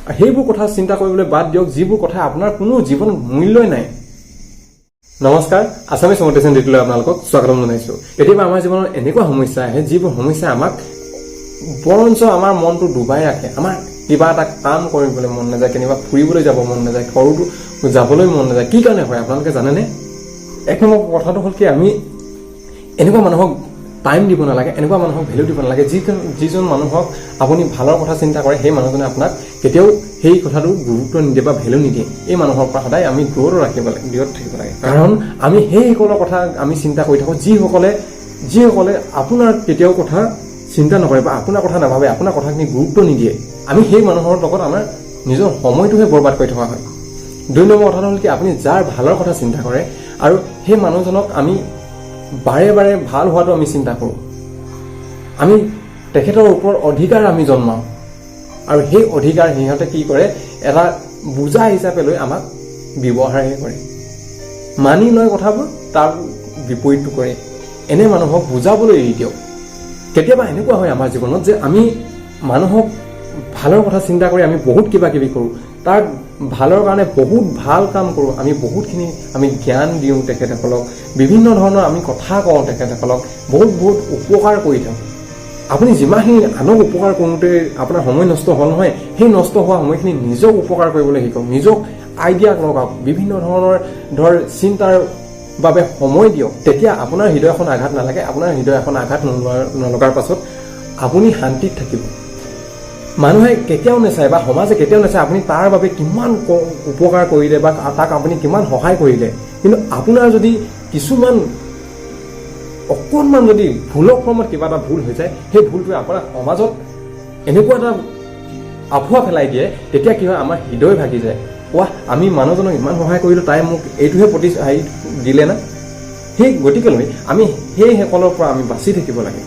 সেইবোৰ কথা চিন্তা কৰিবলৈ বাদ দিয়ক যিবোৰ কথা আপোনাৰ কোনো জীৱনত মূল্যই নাই। নমস্কাৰ, আছামিজ মোটিভেশ্যন টিউটোৰিয়েললৈ আপোনালোকক স্বাগতম জনাইছো। কেতিয়াবা আমাৰ জীৱনত এনেকুৱা সমস্যা আহে যিবোৰ সমস্যা আমাক বৰঞ্চ আমাৰ মনটো ডুবাই ৰাখে। আমাৰ কিবা এটা কাম কৰিবলৈ মন নাযায়, কেনিবা ফুৰিবলৈ যাব মন নাযায়, ঘৰতো যাবলৈ মন নাযায়। কি কাৰণে হয় আপোনালোকে জানেনে? এক নম্বৰ কথাটো হ'ল কি, আমি এনেকুৱা মানুহক টাইম দিব নালাগে, এনেকুৱা মানুহক ভেলু দিব নালাগে। যিজন মানুহক আপুনি ভালৰ কথা চিন্তা কৰে সেই মানুহজনে আপোনাক কেতিয়াও সেই কথাটো গুৰুত্ব নিদিয়ে বা ভেলু নিদিয়ে। এই মানুহৰ পৰা সদায় আমি দূৰত ৰাখিব লাগে, দূৰত থাকিব লাগে। কাৰণ আমি সেইসকলৰ কথা আমি চিন্তা কৰি থাকোঁ যিসকলে আপোনাৰ কেতিয়াও কথা চিন্তা নকৰে বা আপোনাৰ কথা নাভাবে, আপোনাৰ কথাখিনি গুৰুত্ব নিদিয়ে। আমি সেই মানুহৰ লগত আমাৰ নিজৰ সময়টোহে বৰবাদ কৰি থকা হয়। 2 নম্বৰ কথাটো হ'ল কি, আপুনি যাৰ ভালৰ কথা চিন্তা কৰে আৰু সেই মানুহজনক আমি বাৰে বাৰে ভাল হোৱাটো আমি চিন্তা কৰোঁ, আমি তেখেতৰ ওপৰত অধিকাৰ আমি জন্মাওঁ আৰু সেই অধিকাৰ সিহঁতে কি কৰে, এটা বোজা হিচাপে লৈ আমাক ব্যৱহাৰহে কৰে, মানি লয় কথাবোৰ, তাৰ বিপৰীতটো কৰে। এনে মানুহক বুজাবলৈ এৰি দিয়ক। কেতিয়াবা এনেকুৱা হয় আমাৰ জীৱনত যে আমি মানুহক ভালৰ কথা চিন্তা কৰি আমি বহুত কিবা কিবি কৰোঁ, তাৰ ভালৰ কাৰণে বহুত ভাল কাম কৰোঁ, আমি বহুতখিনি আমি জ্ঞান দিওঁ তেখেতসকলক, বিভিন্ন ধৰণৰ আমি কথা কওঁ তেখেতসকলক, বহুত উপকাৰ কৰি থাকোঁ। আপুনি যিমানখিনি আনক উপকাৰ কৰোঁতে আপোনাৰ সময় নষ্ট হ'ল নহয়, সেই নষ্ট হোৱা সময়খিনি নিজক উপকাৰ কৰিবলৈ শিকক, নিজক আইডিয়া লগাওক, বিভিন্ন ধৰণৰ চিন্তাৰ বাবে সময় দিয়ক। তেতিয়া আপোনাৰ হৃদয় এখন আঘাত নালাগে। আপোনাৰ হৃদয় এখন আঘাত নলগাৰ পাছত আপুনি শান্তিত থাকিব। মানুহে কেতিয়াও নাচায় বা সমাজে কেতিয়াও নাচায় আপুনি তাৰ বাবে কিমান উপকাৰ কৰিলে বা তাক আপুনি কিমান সহায় কৰিলে। কিন্তু আপোনাৰ যদি কিছুমান অকণমান যদি ভুলৰ ক্ৰমত কিবা এটা ভুল হৈ যায়, সেই ভুলটোৱে আপোনাৰ সমাজত এনেকুৱা এটা আফুৱা পেলাই দিয়ে, তেতিয়া কি হয়, আমাৰ হৃদয় ভাগি যায়। আমি মানুহজনক ইমান সহায় কৰিলোঁ, তাই মোক এইটোহে দিলে না। সেই গতিকেলৈ আমি সেইসকলৰ পৰা আমি বাচি থাকিব লাগে।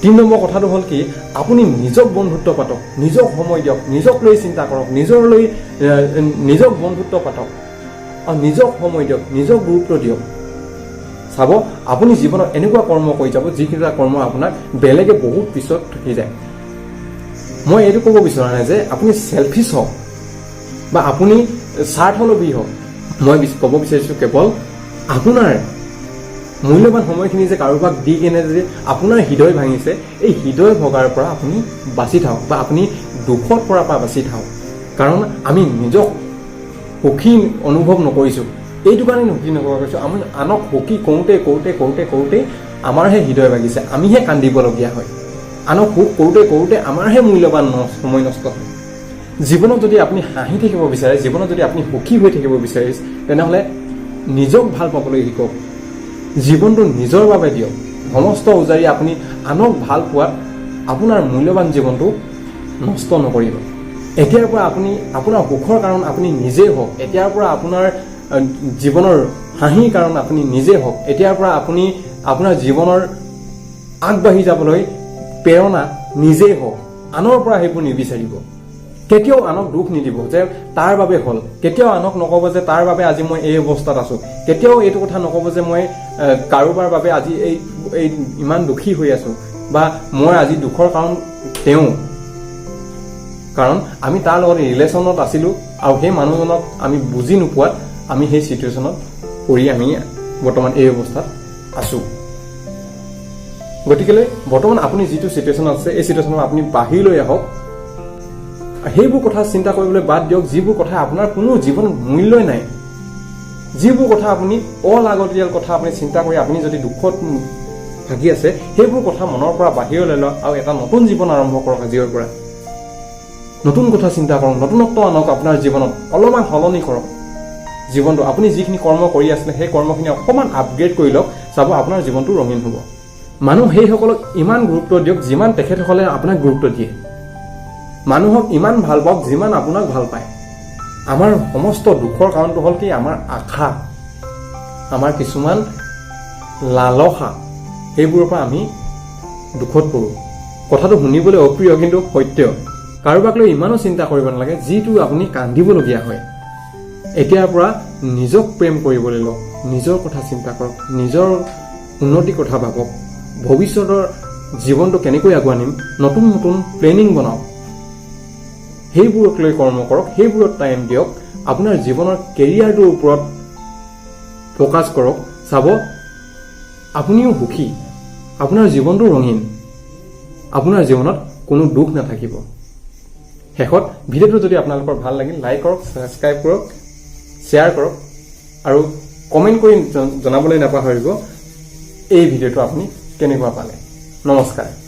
3 নম্বৰ কথাটো হ'ল কি, আপুনি নিজক বন্ধুত্ব পাতক, নিজক সময় দিয়ক, নিজক লৈ চিন্তা কৰক, নিজক বন্ধুত্ব পাতক আৰু নিজক সময় দিয়ক, নিজক গুৰুত্ব দিয়ক। চাব, আপুনি জীৱনত এনেকুৱা কৰ্ম কৰি যাব যিকেইটা কৰ্ম আপোনাক বেলেগে বহুত পিছত থাকি যায়। মই এইটো ক'ব বিচৰা নাই যে আপুনি চেলফিছ হওক বা আপুনি স্বাৰ্থলোভী হওক। মই ক'ব বিচাৰিছোঁ কেৱল আপোনাৰ মূল্যৱান সময়খিনি যে কাৰোবাক দি কেনে যে আপোনাৰ হৃদয় ভাঙিছে, এই হৃদয় ভগাৰ পৰা আপুনি বাচি থাকক বা আপুনি দুখত পৰা বাচি থাকক। কাৰণ আমি নিজক সুখী অনুভৱ নকৰিছোঁ, এইটো কাৰণে সুখী নকৰা কৈছোঁ, আমি আনক সুখী কৰোঁতে আমাৰহে হৃদয় ভাগিছে, আমিহে কান্দিবলগীয়া হয়। আনক সুখ কৰোঁতে আমাৰহে মূল্যৱান সময় নষ্ট হয়। জীৱনত যদি আপুনি হাঁহি থাকিব বিচাৰে, জীৱনত যদি আপুনি সুখী হৈ থাকিব বিচাৰে, তেনেহ'লে নিজক ভাল পাবলৈ শিকক, জীৱনটো নিজৰ বাবে দিয়ক। সমস্ত উজাৰি আপুনি আনক ভাল পোৱাত আপোনাৰ মূল্যৱান জীৱনটো নষ্ট নকৰিব। এতিয়াৰ পৰা আপুনি আপোনাৰ সুখৰ কাৰণ আপুনি নিজেই হওক, এতিয়াৰ পৰা আপোনাৰ জীৱনৰ হাঁহিৰ কাৰণ আপুনি নিজেই হওক, এতিয়াৰ পৰা আপুনি আপোনাৰ জীৱনৰ আগবাঢ়ি যাবলৈ প্ৰেৰণা নিজেই হওক। আনৰ পৰা সেইবোৰ নিবিচাৰিব। কেতিয়াও আনক দুখ নিদিব যে তাৰ বাবে হ'ল, কেতিয়াও আনক নক'ব যে তাৰ বাবে আজি মই এই অৱস্থাত আছোঁ, কেতিয়াও এইটো কথা নক'ব যে মই কাৰোবাৰ বাবে আজি এই ইমান দুখী হৈ আছোঁ বা মই আজি দুখৰ কাৰণ তেওঁ। কাৰণ আমি তাৰ লগত ৰিলেশ্যনত আছিলোঁ আৰু সেই মানুহজনক আমি বুজি নোপোৱাত আমি সেই চিটুৱেশ্যনত পৰি আমি বৰ্তমান এই অৱস্থাত আছোঁ। গতিকেলৈ বৰ্তমান আপুনি যিটো চিটুৱেশ্যনত আছে, এই চিটুৱেশ্যনত আপুনি বাহিৰলৈ আহক। সেইবোৰ কথা চিন্তা কৰিবলৈ বাদ দিয়ক যিবোৰ কথা আপোনাৰ কোনো জীৱনত মূল্যই নাই। যিবোৰ কথা আপুনি অলাগতিয়াল কথা আপুনি চিন্তা কৰি আপুনি যদি দুখত ভাগি আছে, সেইবোৰ কথা মনৰ পৰা বাহিৰলৈ লওক আৰু এটা নতুন জীৱন আৰম্ভ কৰক। আজিৰ পৰা নতুন কথা চিন্তা কৰক, নতুনত্ব আনক আপোনাৰ জীৱনত, অলপমান সলনি কৰক জীৱনটো। আপুনি যিখিনি কৰ্ম কৰি আছিলে সেই কৰ্মখিনি অকণমান আপগ্ৰেড কৰি লওক, চাব আপোনাৰ জীৱনটো ৰঙীন হ'ব। মানুহ সেইসকলক ইমান গুৰুত্ব দিয়ক যিমান তেখেতসকলে আপোনাক গুৰুত্ব দিয়ে। মানুহক ইমান ভাল পাওক যিমান আপোনাক ভাল পায়। আমাৰ সমস্ত দুখৰ কাৰণটো হ'ল কি, আমাৰ আশা, আমাৰ কিছুমান লালসা, সেইবোৰৰ পৰা আমি দুখত পৰোঁ। কথাটো শুনিবলৈ অপ্ৰিয় কিন্তু সত্য। কাৰোবাক লৈ ইমানো চিন্তা কৰিব নালাগে যিটো আপুনি কান্দিবলগীয়া হয়। এতিয়াৰ পৰা নিজক প্ৰেম কৰিবলৈ লওক, নিজৰ কথা চিন্তা কৰক, নিজৰ উন্নতিৰ কথা ভাবক, ভৱিষ্যতৰ জীৱনটো কেনেকৈ আগুৱাই নিম, নতুন প্লেনিং বনাওক। সেইবোৰক লৈ কৰ্ম কৰক, সেইবোৰত টাইম দিয়ক, আপোনাৰ জীৱনৰ কেৰিয়াৰটোৰ ওপৰত ফ'কাছ কৰক। চাব আপুনিও সুখী, আপোনাৰ জীৱনটো ৰঙীন, আপোনাৰ জীৱনত কোনো দুখ নাথাকিব। শেষত ভিডিঅ'টো যদি আপোনালোকৰ ভাল লাগিল, লাইক কৰক, ছাবস্ক্ৰাইব কৰক, শ্বেয়াৰ কৰক আৰু কমেণ্ট কৰি জনাবলৈ নাপাহৰিব এই ভিডিঅ'টো আপুনি কেনেকুৱা পালে। নমস্কাৰ।